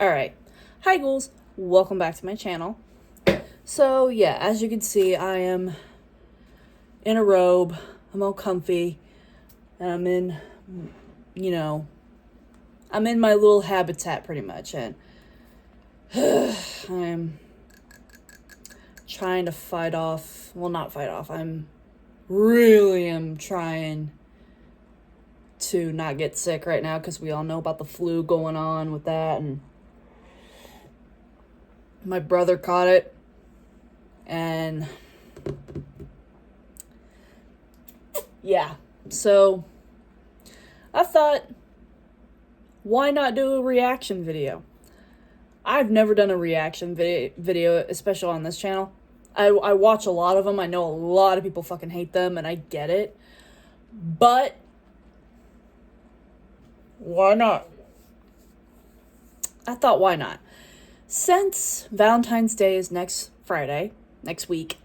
Alright, hi ghouls, welcome back to my channel. So yeah, as you can see, I am in a robe, I'm all comfy, and I'm in, I'm in my little habitat pretty much, and I'm trying to fight off, well not fight off, I'm trying to not get sick right now, because we all know about the flu going on with that, and my brother caught it, and yeah, so I thought, why not do a reaction video? I've never done a reaction video, especially on this channel. I watch a lot of them. I know a lot of people fucking hate them, and I get it. But why not? I thought, why not? Since Valentine's Day is next Friday, next week,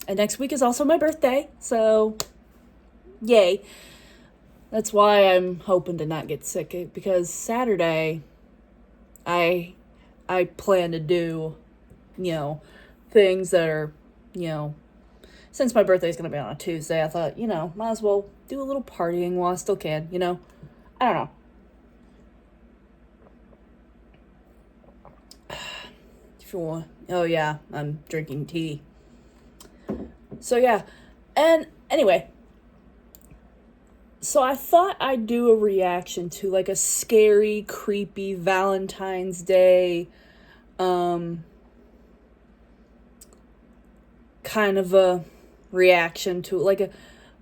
and next week is also my birthday, so yay. That's why I'm hoping to not get sick, because Saturday, I plan to do, things that are, since my birthday is going to be on a Tuesday, I thought, might as well do a little partying while I still can, I don't know. If you want, oh yeah, I'm drinking tea. So yeah, and anyway, so I thought I'd do a reaction to like a scary, creepy Valentine's Day, kind of a reaction to like a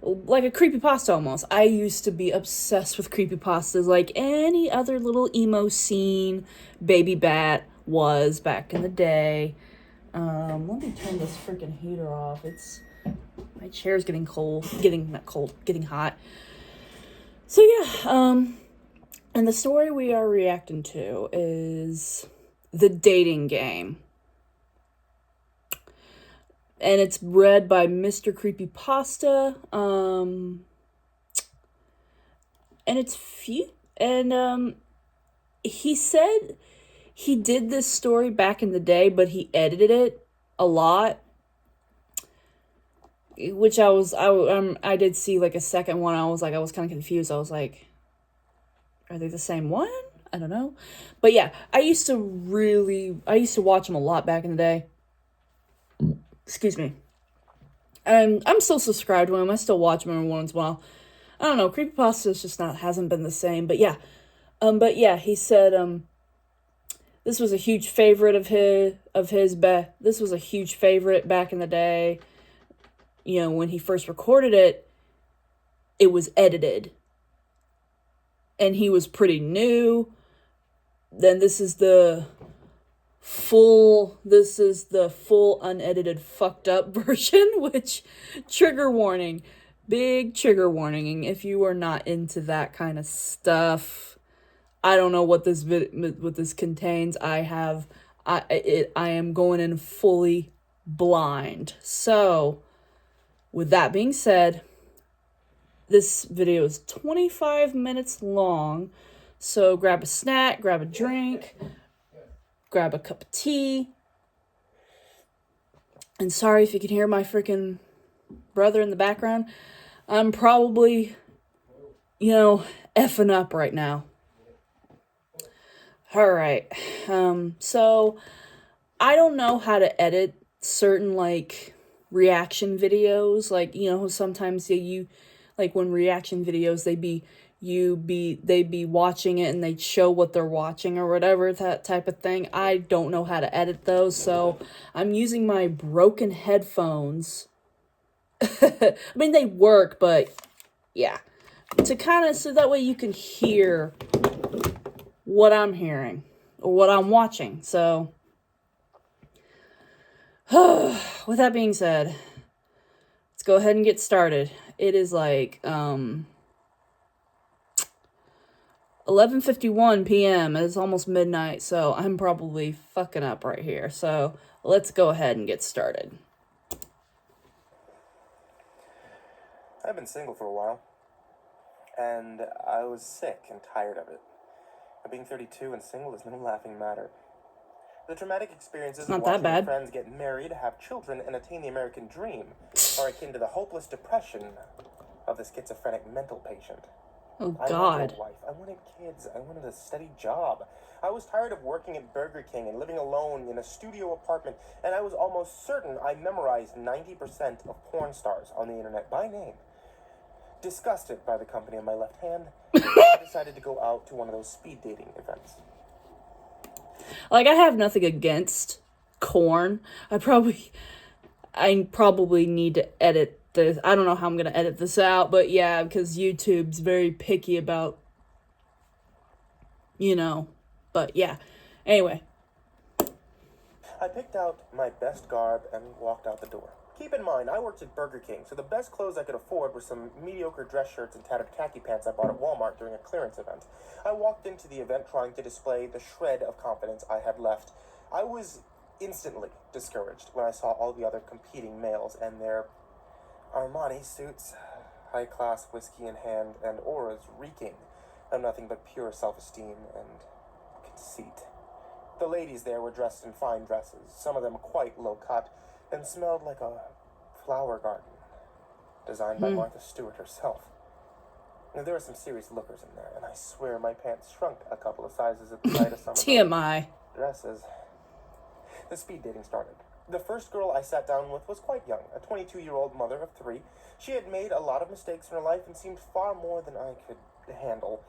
creepypasta almost. I used to be obsessed with creepypastas like any other little emo scene baby bat was back in the day. Let me turn this freaking heater off. My chair's getting getting hot. So yeah, and the story we are reacting to is The Dating Game. And it's read by Mr. Creepypasta. And it's he said he did this story back in the day, but he edited it a lot. Which I did see like a second one. I was kind of confused. I was like, are they the same one? I don't know. But yeah, I used to watch them a lot back in the day. Excuse me. And I'm still subscribed to him. I still watch him every once in a while. I don't know. Creepypasta hasn't been the same. But yeah. He said, this was a huge favorite of his. This was a huge favorite back in the day. When he first recorded it, it was edited. And he was pretty new. Then this is the full unedited fucked up version, which, trigger warning, big trigger warning. If you are not into that kind of stuff, I don't know what this contains. I am going in fully blind. So, with that being said, this video is 25 minutes long. So grab a snack, grab a drink, grab a cup of tea. And sorry if you can hear my freaking brother in the background. I'm probably, effing up right now. Alright. So I don't know how to edit certain like reaction videos. Like, sometimes like when reaction videos, they'd be watching it and they'd show what they're watching or whatever, that type of thing. I don't know how to edit those, so I'm using my broken headphones. I mean, they work, but yeah, so that way you can hear what I'm hearing or what I'm watching. So with that being said, let's go ahead and get started. It is like 11:51 p.m. It's almost midnight, so I'm probably fucking up right here. So let's go ahead and get started. I've been single for a while, and I was sick and tired of it. Being 32 and single is no laughing matter. The traumatic experiences Not of that watching your bad. friends get married, have children, and attain the American dream are akin to the hopeless depression of the schizophrenic mental patient. Oh, I wanted God. a wife. I wanted kids. I wanted a steady job. I was tired of working at Burger King and living alone in a studio apartment, and I was almost certain I memorized 90% of porn stars on the internet by name. Disgusted by the company in my left hand, I decided to go out to one of those speed dating events. Like, I have nothing against corn. I probably need to edit this. I don't know how I'm going to edit this out, but yeah, because YouTube's very picky about, but yeah. Anyway. I picked out my best garb and walked out the door. Keep in mind, I worked at Burger King, so the best clothes I could afford were some mediocre dress shirts and tattered khaki pants I bought at Walmart during a clearance event. I walked into the event trying to display the shred of confidence I had left. I was instantly discouraged when I saw all the other competing males and their Armani suits, high-class whiskey in hand, and auras reeking of nothing but pure self-esteem and conceit. The ladies there were dressed in fine dresses, some of them quite low-cut, and smelled like a flower garden, designed by Martha Stewart herself. Now, there were some serious lookers in there, and I swear my pants shrunk a couple of sizes at the sight of some of TMI. the dresses. The speed dating started. The first girl I sat down with was quite young, a 22-year-old mother of 3. She had made a lot of mistakes in her life and seemed far more than I could handle.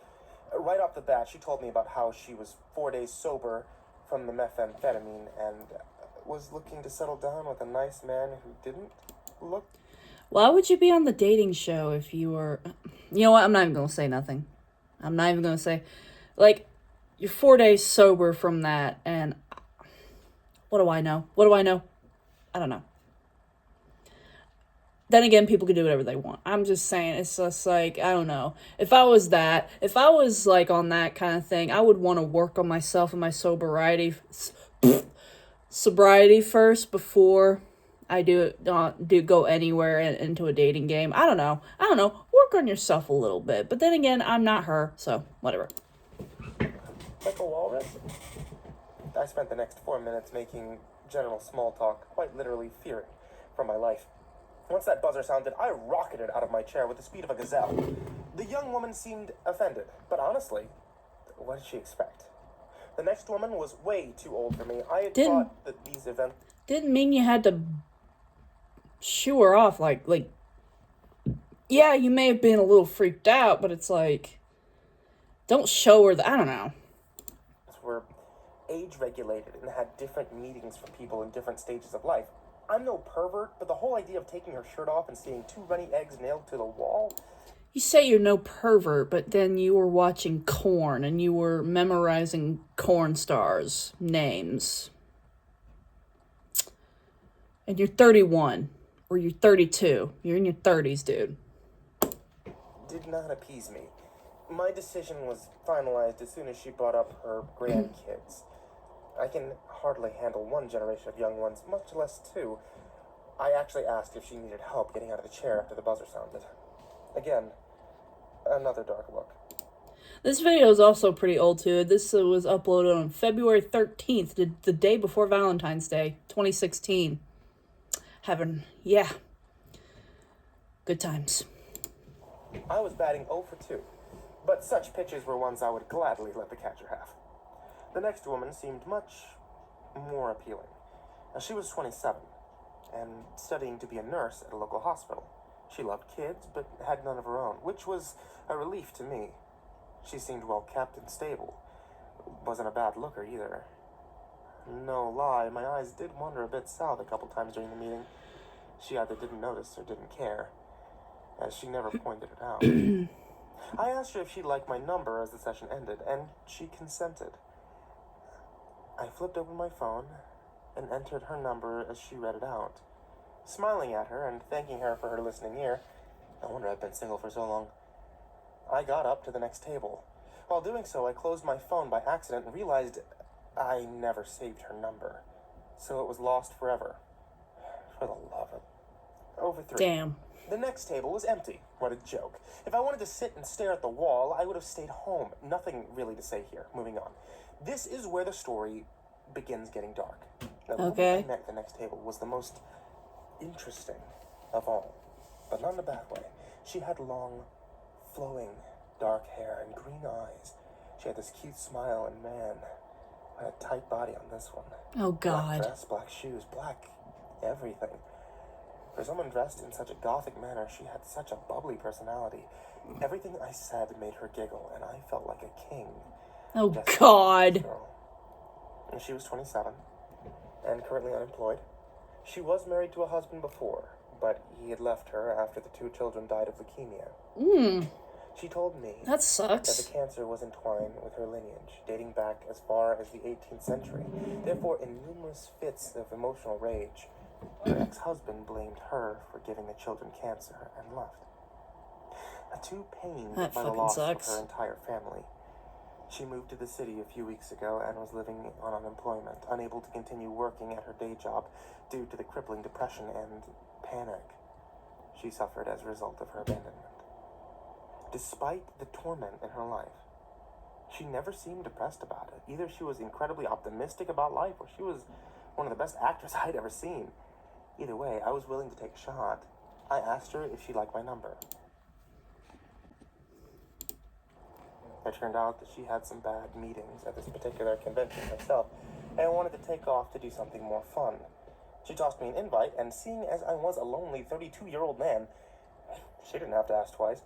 Right off the bat, she told me about how she was 4 days sober from the methamphetamine and was looking to settle down with a nice man who didn't look... Why would you be on the dating show if you were... You know what? I'm not even going to say nothing. I'm not even going to say... Like, you're 4 days sober from that, and... What do I know? What do I know? I don't know. Then again, people can do whatever they want. I'm just saying, it's just like, I don't know. If I was like on that kind of thing, I would want to work on myself and my sobriety first before I go anywhere into a dating game. I don't know. Work on yourself a little bit. But then again, I'm not her, so whatever. Like a walrus? I spent the next 4 minutes making general small talk, quite literally fearing for my life. Once that buzzer sounded, I rocketed out of my chair with the speed of a gazelle. The young woman seemed offended, but honestly, what did she expect? The next woman was way too old for me. I had thought that these events... Didn't mean you had to shoo her off, like, yeah, you may have been a little freaked out, but it's like, don't show her I don't know. Were age-regulated and had different meanings for people in different stages of life. I'm no pervert, but the whole idea of taking her shirt off and seeing 2 runny eggs nailed to the wall... You say you're no pervert, but then you were watching Korn and you were memorizing corn stars' names. And you're 31, or you're 32. You're in your 30s, dude. Did not appease me. My decision was finalized as soon as she brought up her grandkids. I can hardly handle 1 generation of young ones, much less 2. I actually asked if she needed help getting out of the chair after the buzzer sounded. Again, another dark look. This video is also pretty old, too. This was uploaded on February 13th, the day before Valentine's Day, 2016. Good times. I was batting 0 for 2, but such pitches were ones I would gladly let the catcher have. The next woman seemed much more appealing. She was 27 and studying to be a nurse at a local hospital. She loved kids, but had none of her own, which was a relief to me. She seemed well kept and stable. Wasn't a bad looker either. No lie, my eyes did wander a bit south a couple times during the meeting. She either didn't notice or didn't care, as she never pointed it out. I asked her if she'd like my number as the session ended, and she consented. I flipped open my phone and entered her number as she read it out. Smiling at her and thanking her for her listening ear, no wonder I've been single for so long, I got up to the next table. While doing so, I closed my phone by accident and realized I never saved her number, so it was lost forever. For the love of... Over 3. Damn. The next table was empty. What a joke. If I wanted to sit and stare at the wall, I would have stayed home. Nothing really to say here. Moving on. This is where the story begins getting dark. Now, the woman I met at the next table was the most interesting of all, but not in a bad way. She had long, flowing, dark hair and green eyes. She had this cute smile, and man, what a tight body on this one. Oh, God. Black dress, black shoes, black everything. For someone dressed in such a gothic manner, she had such a bubbly personality. Everything I said made her giggle, and I felt like a king. Oh, God. And she was 27 and currently unemployed. She was married to a husband before, but he had left her after the 2 children died of leukemia. She told me that sucks. That the cancer was entwined with her lineage, dating back as far as the 18th century. Therefore, in numerous fits of emotional rage, her ex-husband blamed her for giving the children cancer and left. Too pained by the loss of her entire family, she moved to the city a few weeks ago and was living on unemployment, unable to continue working at her day job due to the crippling depression and panic she suffered as a result of her abandonment. Despite the torment in her life, she never seemed depressed about it. Either she was incredibly optimistic about life, or she was one of the best actors I'd ever seen. Either way, I was willing to take a shot. I asked her if she liked my number. It turned out that she had some bad meetings at this particular convention herself, and wanted to take off to do something more fun. She tossed me an invite, and seeing as I was a lonely 32-year-old man, she didn't have to ask twice.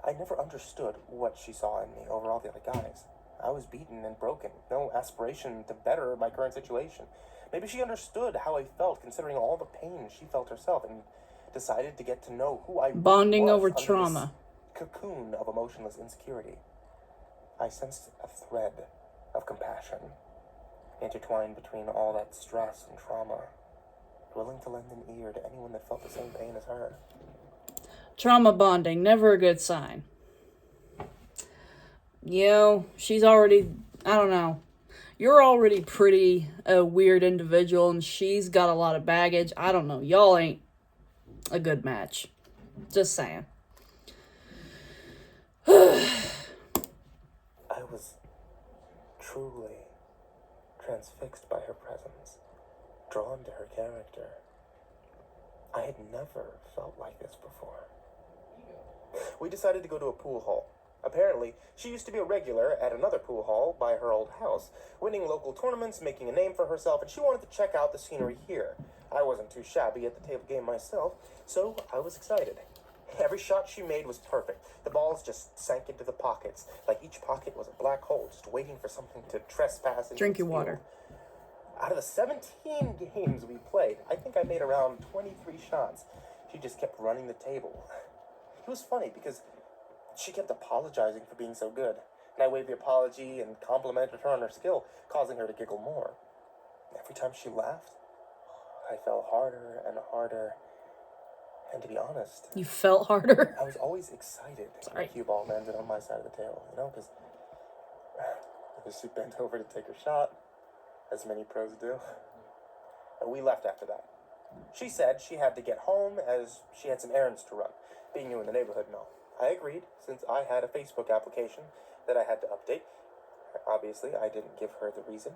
I never understood what she saw in me over all the other guys. I was beaten and broken, no aspiration to better my current situation. Maybe she understood how I felt, considering all the pain she felt herself, and decided to get to know who I bonding was over under trauma. This cocoon of emotionless insecurity. I sensed a thread of compassion intertwined between all that stress and trauma, willing to lend an ear to anyone that felt the same pain as her. Trauma bonding, never a good sign. You know, she's already, I don't know. You're already pretty a weird individual, and she's got a lot of baggage. I don't know. Y'all ain't a good match. Just saying. I was truly transfixed by her presence, drawn to her character. I had never felt like this before. We decided to go to a pool hall. Apparently, she used to be a regular at another pool hall by her old house, winning local tournaments, making a name for herself, and she wanted to check out the scenery here. I wasn't too shabby at the table game myself, so I was excited. Every shot she made was perfect. The balls just sank into the pockets, like each pocket was a black hole, just waiting for something to trespass into. Drink your water. Out of the 17 games we played, I think I made around 23 shots. She just kept running the table. It was funny because she kept apologizing for being so good, and I waved the apology and complimented her on her skill, causing her to giggle more. Every time she laughed, I fell harder and harder. And to be honest, you felt harder? I was always excited when the cue ball landed on my side of the table, because she bent over to take her shot, as many pros do. And we left after that. She said she had to get home as she had some errands to run, being new in the neighborhood and all. I agreed, since I had a Facebook application that I had to update. Obviously, I didn't give her the reason.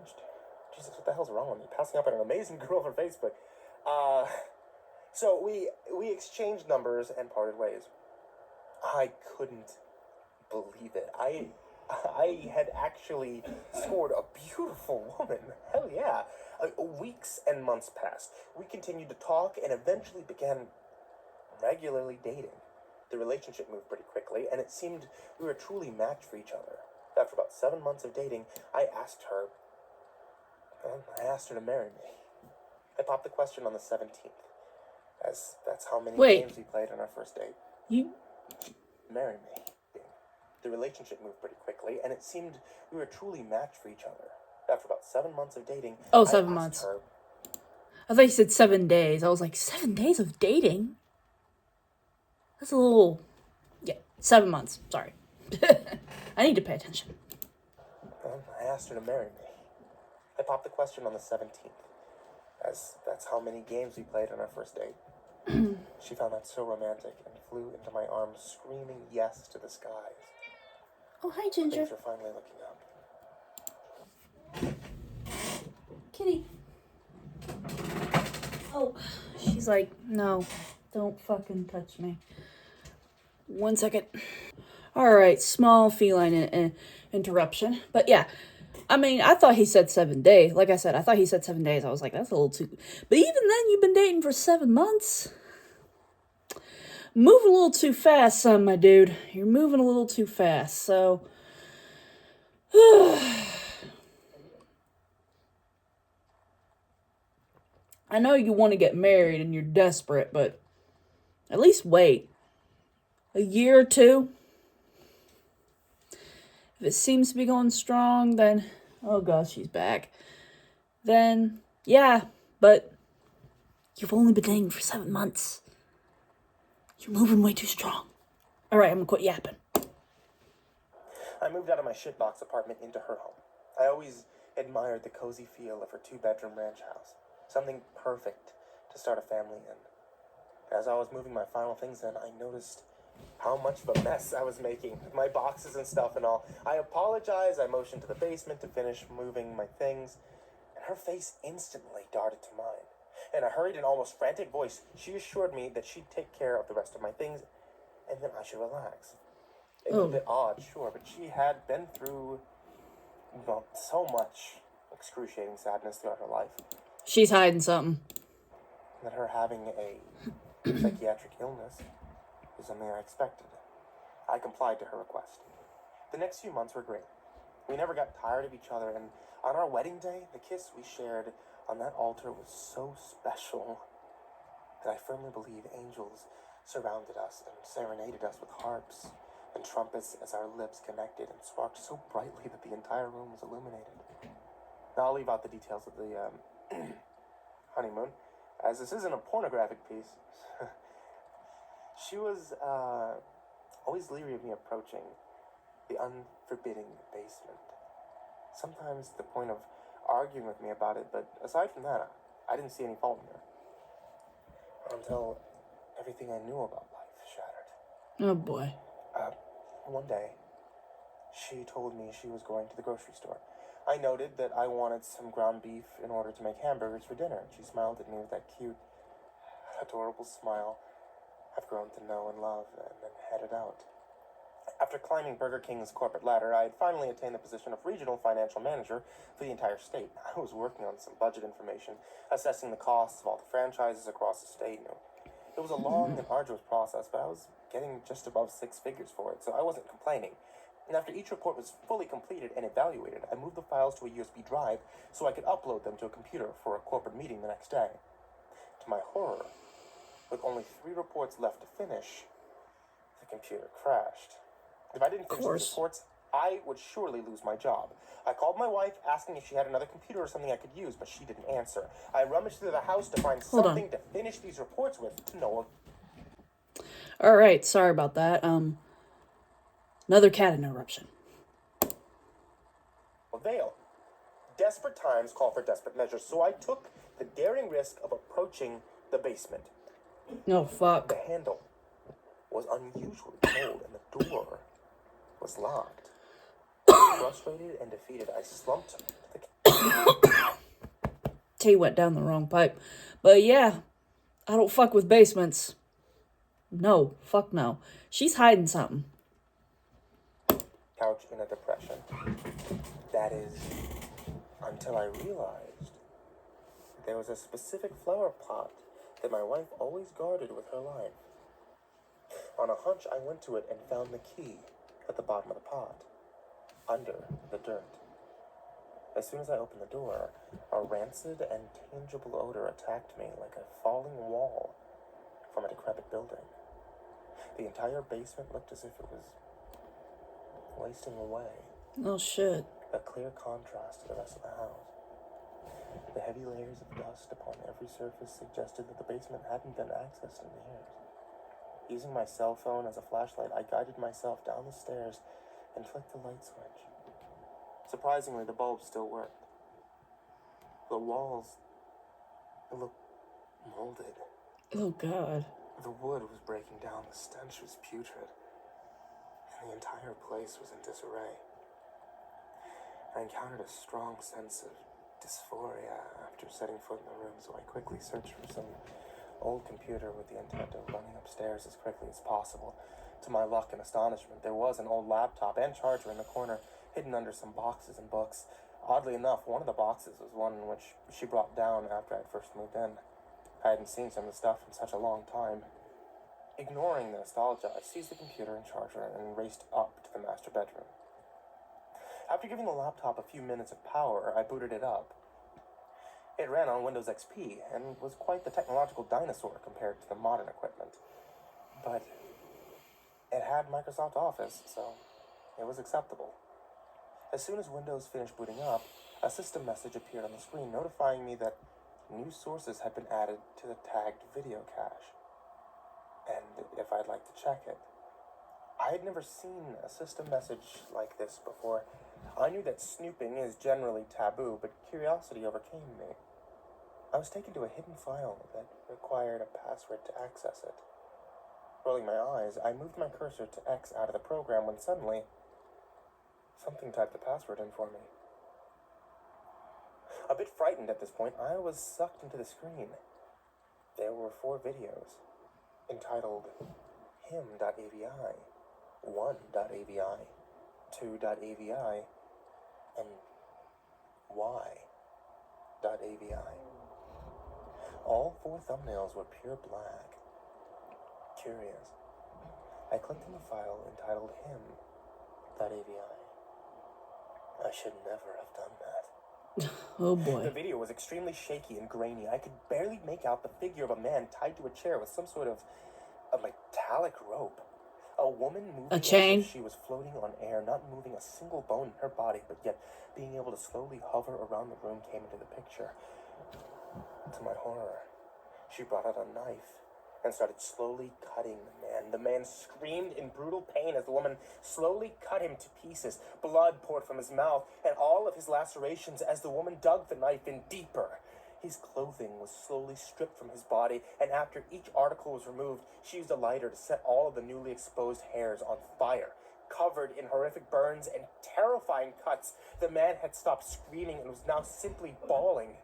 Jesus, what the hell's wrong with me? Passing up on an amazing girl from Facebook. So we exchanged numbers and parted ways. I couldn't believe it. I had actually scored a beautiful woman. Hell yeah. Weeks and months passed. We continued to talk and eventually began regularly dating. The relationship moved pretty quickly, and it seemed we were truly matched for each other. After about 7 months of dating, I asked her to marry me. I popped the question on the 17th, as that's how many games we played on our first date. You marry me. The relationship moved pretty quickly, and it seemed we were truly matched for each other. After about 7 months of dating, 7 months. I thought you said 7 days. I was like, 7 days of dating? That's a little... Yeah, 7 months. Sorry. I need to pay attention. I asked her to marry me. I popped the question on the 17th, as that's how many games we played on our first date. She found that so romantic and flew into my arms, screaming yes to the skies. Oh, hi, Ginger. Things are finally looking up. Kitty. Oh, she's like, no, don't fucking touch me. 1 second. All right, small feline interruption. But yeah, I mean, I thought he said 7 days. Like I said, I thought he said 7 days. I was like, that's a little too... But even then, you've been dating for 7 months. Moving a little too fast, son, my dude. You're moving a little too fast, so... I know you want to get married and you're desperate, but at least wait. A year or two. If it seems to be going strong, then... Oh, gosh, she's back. Then, yeah, but... You've only been dating for 7 months. You're moving way too strong. All right, I'm gonna quit yapping. I moved out of my shitbox apartment into her home. I always admired the cozy feel of her 2-bedroom ranch house. Something perfect to start a family in. As I was moving my final things in, I noticed how much of a mess I was making with my boxes and stuff and all. I apologized. I motioned to the basement to finish moving my things, and her face instantly darted to mine. In a hurried and almost frantic voice, she assured me that she'd take care of the rest of my things, and then I should relax. It was a bit odd, sure, but she had been through, well, so much excruciating sadness throughout her life. She's hiding something. That her having a psychiatric illness was something I expected. I complied to her request. The next few months were great. We never got tired of each other, and on our wedding day, the kiss we shared on that altar was so special that I firmly believe angels surrounded us and serenaded us with harps and trumpets as our lips connected and sparked so brightly that the entire room was illuminated. Now I'll leave out the details of the honeymoon, as this isn't a pornographic piece. She was always leery of me approaching the unforbidding basement. Sometimes to the point of arguing with me about it, but aside from that, I didn't see any fault in her. Until everything I knew about life shattered. Oh boy. One day, she told me she was going to the grocery store. I noted that I wanted some ground beef in order to make hamburgers for dinner. She smiled at me with that cute, adorable smile I've grown to know and love, and then headed out. After climbing Burger King's corporate ladder, I had finally attained the position of regional financial manager for the entire state. I was working on some budget information, assessing the costs of all the franchises across the state. It was a long and arduous process, but I was getting just above 6 figures for it, so I wasn't complaining. And after each report was fully completed and evaluated, I moved the files to a USB drive so I could upload them to a computer for a corporate meeting the next day. To my horror, with only 3 reports left to finish, the computer crashed. If I didn't finish the reports, I would surely lose my job. I called my wife asking if she had another computer or something I could use, but she didn't answer. I rummaged through the house to find something to finish these reports with, to no avail. All right, sorry about that. Another cat interruption. Desperate times call for desperate measures, so I took the daring risk of approaching the basement. Oh, fuck. The handle was unusually cold, and the door was locked. Frustrated and defeated, I slumped to the Tea went down the wrong pipe. But yeah, I don't fuck with basements. No, fuck no. She's hiding something. couch in a depression. That is, until I realized there was a specific flower pot that my wife always guarded with her life. On a hunch, I went to it and found the key at the bottom of the pot, under the dirt. As soon as I opened the door, a rancid and tangible odor attacked me like a falling wall from a decrepit building. The entire basement looked as if it was wasting away. Oh, shit. A clear contrast to the rest of the house. The heavy layers of dust upon every surface suggested that the basement hadn't been accessed in years. Using my cell phone as a flashlight, I guided myself down the stairs and flicked the light switch. Surprisingly, the bulb still worked. The walls looked molded. Oh, God. The wood was breaking down, the stench was putrid, and the entire place was in disarray. I encountered a strong sense of dysphoria after setting foot in the room, so I quickly searched for some old computer with the intent of running upstairs as quickly as possible. To my luck and astonishment, there was an old laptop and charger in the corner, hidden under some boxes and books. Oddly enough, one of the boxes was one which she brought down after I had first moved in. I hadn't seen some of the stuff in such a long time. Ignoring the nostalgia, I seized the computer and charger and raced up to the master bedroom. After giving the laptop a few minutes of power, I booted it up. It ran on Windows XP and was quite the technological dinosaur compared to the modern equipment. But it had Microsoft Office, so it was acceptable. As soon as Windows finished booting up, a system message appeared on the screen notifying me that new sources had been added to the tagged video cache, and if I'd like to check it. I had never seen a system message like this before. I knew that snooping is generally taboo, but curiosity overcame me. I was taken to a hidden file that required a password to access it. Rolling my eyes, I moved my cursor to X out of the program when suddenly, something typed the password in for me. A bit frightened at this point, I was sucked into the screen. There were 4 videos, entitled him.avi, 1.avi, 2.avi, and y.avi. All 4 thumbnails were pure black. Curious. I clicked on the file entitled him.avi. I should never have done that. Oh, boy. The video was extremely shaky and grainy. I could barely make out the figure of a man tied to a chair with some sort of a metallic rope. A woman moving A chain? as if she was floating on air, not moving a single bone in her body, but yet being able to slowly hover around the room came into the picture. To my horror, she brought out a knife and started slowly cutting the man. The man screamed in brutal pain as the woman slowly cut him to pieces. Blood poured from his mouth and all of his lacerations as the woman dug the knife in deeper. His clothing was slowly stripped from his body, and after each article was removed, she used a lighter to set all of the newly exposed hairs on fire. Covered in horrific burns and terrifying cuts, the man had stopped screaming and was now simply bawling.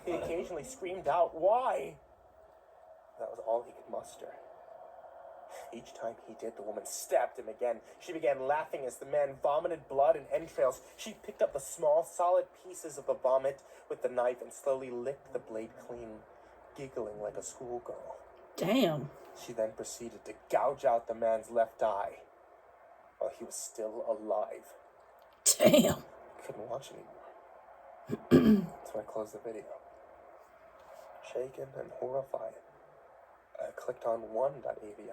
He occasionally screamed out, "Why?" That was all he could muster. Each time he did, the woman stabbed him again. She began laughing as the man vomited blood and entrails. She picked up the small, solid pieces of the vomit with the knife and slowly licked the blade clean, giggling like a schoolgirl. Damn. She then proceeded to gouge out the man's left eye while he was still alive. Damn. I couldn't watch anymore. So I closed the video. Shaken and horrified, I clicked on 1.avi.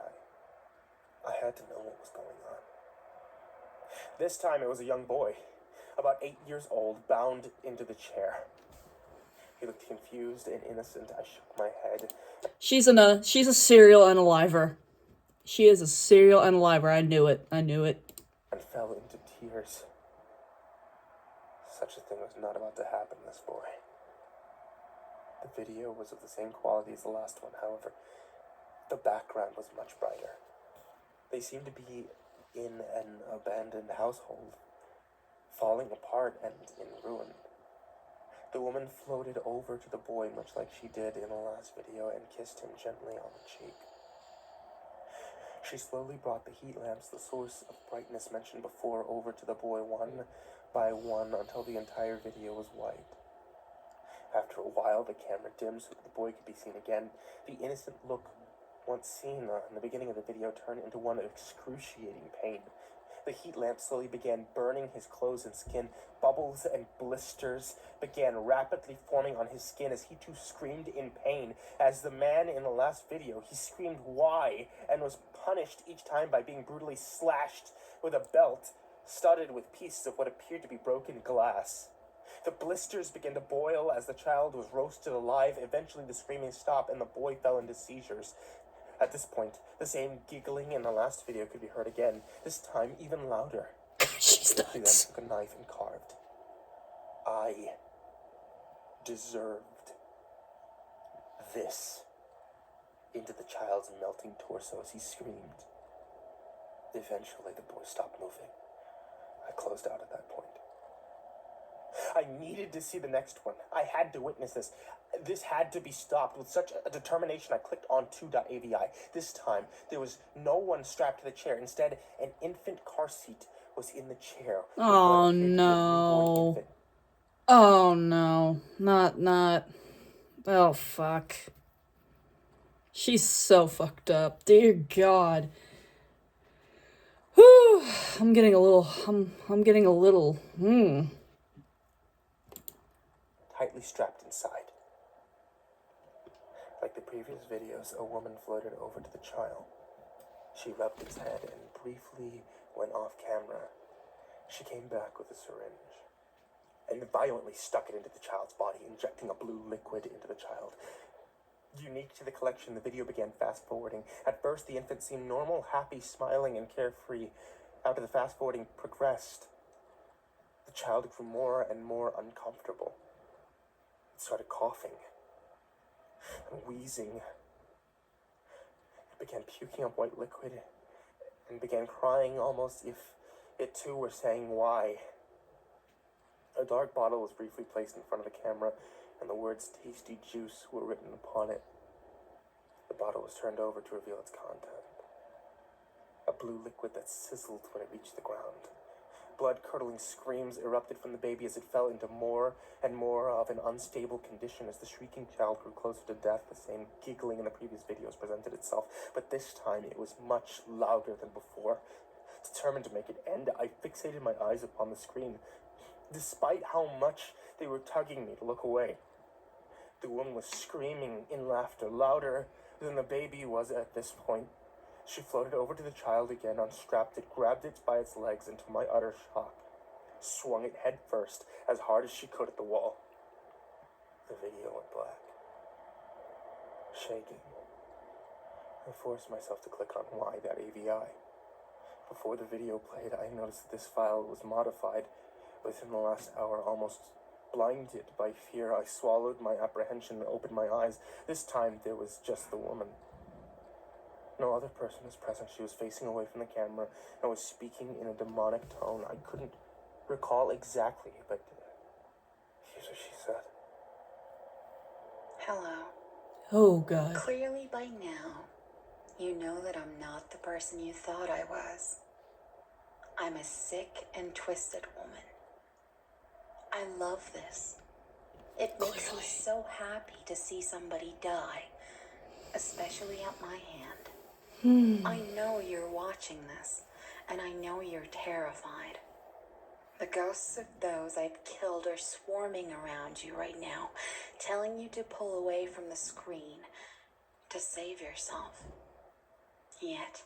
I had to know what was going on. This time it was a young boy, about 8 years old, bound into the chair. He looked confused and innocent. I shook my head. She's a serial unaliver. She is a serial unaliver. I knew it. And fell into tears. Such a thing was not about to happen, this boy. The video was of the same quality as the last one, however, the background was much brighter. They seemed to be in an abandoned household, falling apart and in ruin. The woman floated over to the boy, much like she did in the last video, and kissed him gently on the cheek. She slowly brought the heat lamps, the source of brightness mentioned before, over to the boy one by one until the entire video was white. After a while, the camera dimmed so that the boy could be seen again. The innocent look once seen in the beginning of the video turned into one of excruciating pain. The heat lamp slowly began burning his clothes and skin. Bubbles and blisters began rapidly forming on his skin as he too screamed in pain. As the man in the last video, he screamed "Why?" and was punished each time by being brutally slashed with a belt studded with pieces of what appeared to be broken glass. The blisters began to boil as the child was roasted alive. Eventually the screaming stopped and the boy fell into seizures. At this point, the same giggling in the last video could be heard again, this time even louder. She's She then nuts. took a knife and carved. I deserved this. into the child's melting torso as he screamed. Eventually, the boy stopped moving. I closed out at that point. I needed to see the next one. I had to witness this. This had to be stopped. With such a determination, I clicked on 2.avi. This time, there was no one strapped to the chair. Instead, an infant car seat was in the chair. Oh no. Oh no. Not. Oh fuck. She's so fucked up. Dear God. Whew. I'm getting a little. Tightly strapped inside. Like the previous videos, a woman floated over to the child. She rubbed its head and briefly went off camera. She came back with a syringe and violently stuck it into the child's body, injecting a blue liquid into the child. Unique to the collection, the video began fast-forwarding. At first, the infant seemed normal, happy, smiling, and carefree. After the fast-forwarding progressed, the child grew more and more uncomfortable. It started coughing and wheezing. It began puking up white liquid and began crying, almost if it too were saying why. A dark bottle was briefly placed in front of the camera, and the words "tasty juice" were written upon it. The bottle was turned over to reveal its content. A blue liquid that sizzled when it reached the ground. Blood-curdling screams erupted from the baby as it fell into more and more of an unstable condition as the shrieking child grew closer to death. The same giggling in the previous videos presented itself, but this time it was much louder than before. Determined to make it end, I fixated my eyes upon the screen. Despite how much they were tugging me to look away, the woman was screaming in laughter, louder than the baby was at this point. She floated over to the child again, unstrapped it, grabbed it by its legs, and to my utter shock, swung it head first as hard as she could at the wall. The video went black. Shaking, I forced myself to click on y.avi. Before the video played, I noticed that this file was modified. Within the last hour, almost blinded by fear, I swallowed my apprehension and opened my eyes. This time, there was just the woman. No other person was present. She was facing away from the camera and was speaking in a demonic tone. I couldn't recall exactly, but here's what she said. Hello. Oh God. Clearly by now, you know that I'm not the person you thought I was. I'm a sick and twisted woman. I love this. It makes me so happy to see somebody die, especially at my hand. I know you're watching this, and I know you're terrified. The ghosts of those I've killed are swarming around you right now, telling you to pull away from the screen to save yourself. Yet,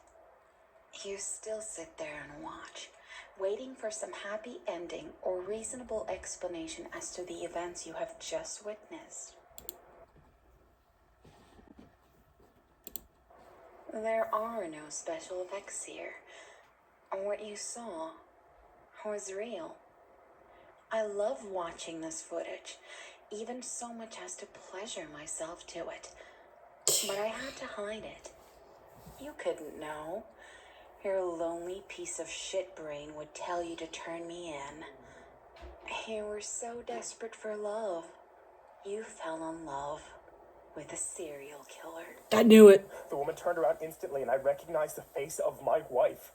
you still sit there and watch, waiting for some happy ending or reasonable explanation as to the events you have just witnessed. There are no special effects here. What you saw was real. I love watching this footage, even so much as to pleasure myself to it. But I had to hide it. You couldn't know. Your lonely piece of shit brain would tell you to turn me in. You were so desperate for love, you fell in love with a serial killer. I knew it. The woman turned around instantly, and I recognized the face of my wife.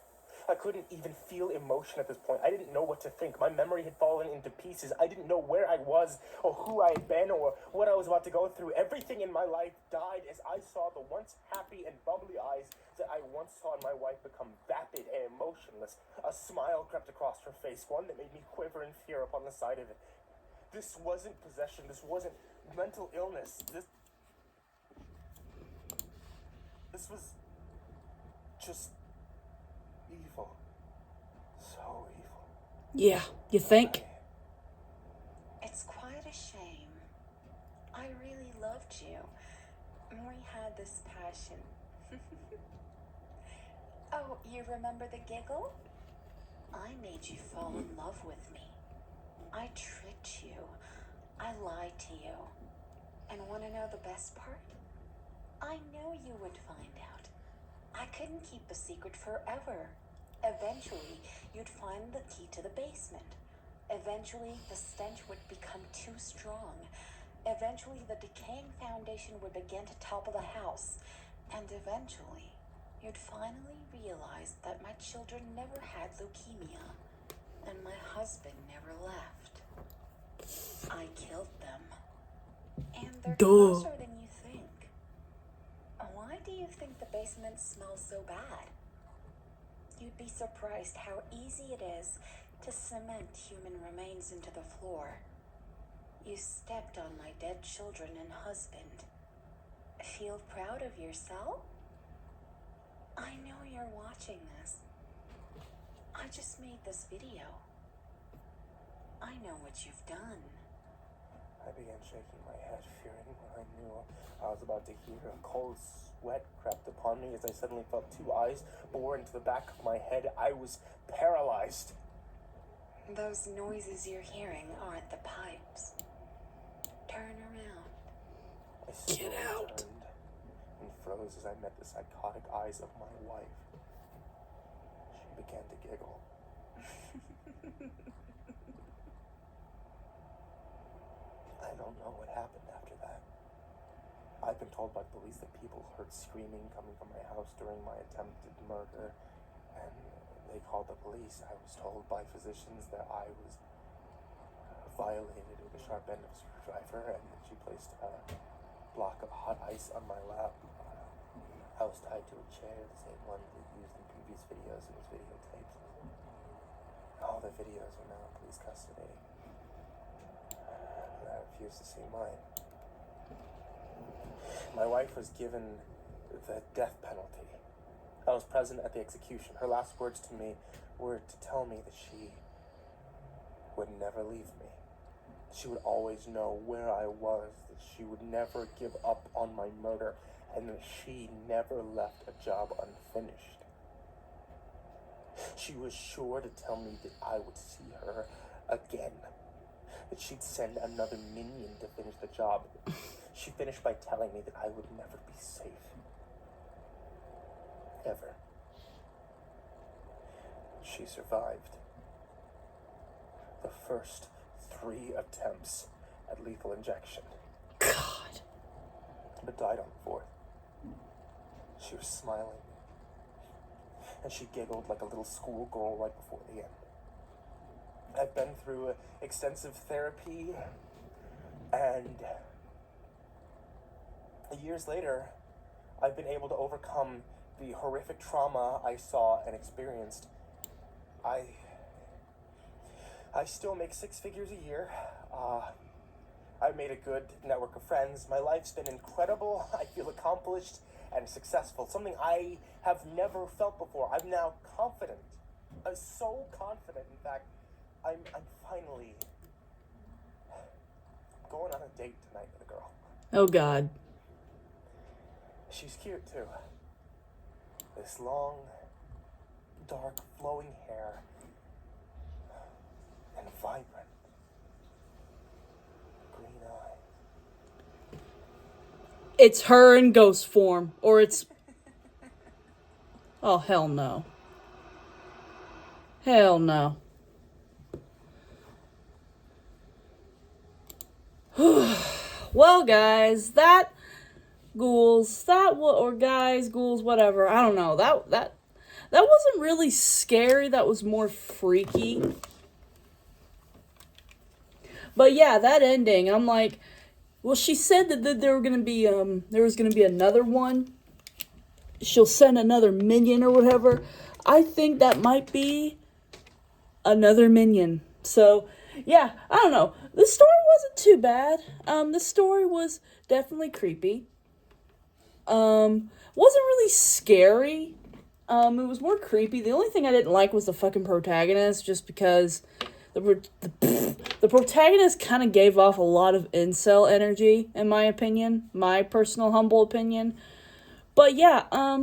I couldn't even feel emotion at this point. I didn't know what to think. My memory had fallen into pieces. I didn't know where I was, or who I had been, or what I was about to go through. Everything in my life died as I saw the once happy and bubbly eyes that I once saw in my wife become vapid and emotionless. A smile crept across her face, one that made me quiver in fear upon the sight of it. This wasn't possession. This wasn't mental illness. This was just evil. So evil. Yeah, you think? It's quite a shame. I really loved you. We had this passion. Oh, you remember the giggle? I made you fall in love with me. I tricked you. I lied to you. And want to know the best part? I know you would find out. I couldn't keep a secret forever. Eventually, you'd find the key to the basement. Eventually, the stench would become too strong. Eventually, the decaying foundation would begin to topple the house. And eventually, you'd finally realize that my children never had leukemia. And my husband never left. I killed them. And they're closer than you think. Why do you think the basement smells so bad? You'd be surprised how easy it is to cement human remains into the floor. You stepped on my dead children and husband. Feel proud of yourself? I know you're watching this. I just made this video. I know what you've done. I began shaking my head, fearing what I knew I was about to hear. A cold sweat crept upon me as I suddenly felt two eyes bore into the back of my head. I was paralyzed. Those noises you're hearing aren't the pipes. Turn around. I slowly turned and froze as I met the psychotic eyes of my wife. She began to giggle. I don't know what happened after that. I've been told by police that people heard screaming coming from my house during my attempted murder, and they called the police. I was told by physicians that I was violated with a sharp end of a screwdriver, and then she placed a block of hot ice on my lap. I was tied to a chair, the same one they used in previous videos. It was videotaped. All the videos are now in police custody. I refuse to see mine. My wife was given the death penalty. I was present at the execution. Her last words to me were to tell me that she would never leave me. She would always know where I was, that she would never give up on my murder, and that she never left a job unfinished. She was sure to tell me that I would see her again, that she'd send another minion to finish the job. She finished by telling me that I would never be safe. Ever. She survived the first 3 attempts at lethal injection. God. But died on the 4th. She was smiling, and she giggled like a little schoolgirl right before the end. I've been through extensive therapy, and years later, I've been able to overcome the horrific trauma I saw and experienced. I still make 6 figures a year. I've made a good network of friends. My life's been incredible. I feel accomplished and successful, something I have never felt before. I'm now confident. I'm so confident, in fact. I'm finally going on a date tonight with a girl. Oh, God. She's cute, too. This long, dark, flowing hair, and vibrant green eyes. It's her in ghost form. Or it's... Oh, hell no. Hell no. Well, guys, that... Ghouls, or guys, ghouls, whatever. I don't know. That wasn't really scary. That was more freaky. But yeah, that ending, I'm like, well, she said that there was gonna be another one. She'll send another minion or whatever. I think that might be another minion. So yeah, I don't know. The story wasn't too bad. The story was definitely creepy. Wasn't really scary. It was more creepy. The only thing I didn't like was the fucking protagonist, just because the protagonist kind of gave off a lot of incel energy, in my opinion, my personal humble opinion. But yeah, let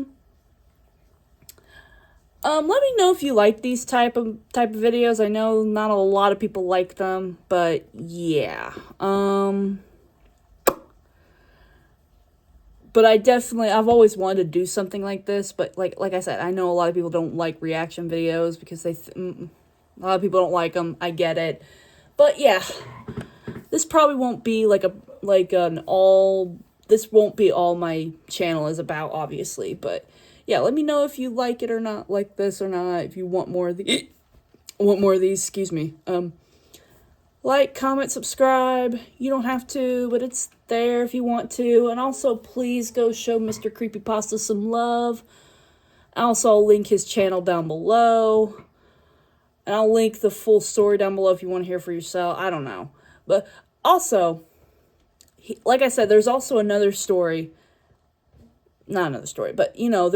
me know if you like these type of videos. I know not a lot of people like them, but yeah, But I've always wanted to do something like this, but like I said, I know a lot of people don't like reaction videos because a lot of people don't like them. I get it. But yeah, this probably won't be this won't be all my channel is about, obviously, but yeah, let me know if you like it or not, like this or not, if you want more of these, excuse me. Like, comment, subscribe. You don't have to, but it's there if you want to. And also, please go show Mr. Creepypasta some love. Also, I'll link his channel down below. And I'll link the full story down below if you want to hear for yourself. I don't know. But also, like I said, there's also another story. Not another story, but, you know,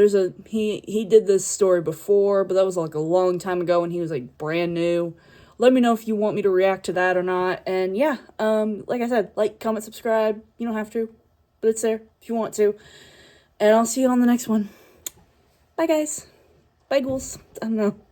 he did this story before, but that was like a long time ago when he was like brand new. Let me know if you want me to react to that or not. And yeah, like I said, like, comment, subscribe. You don't have to, but it's there if you want to. And I'll see you on the next one. Bye, guys. Bye, ghouls. I don't know.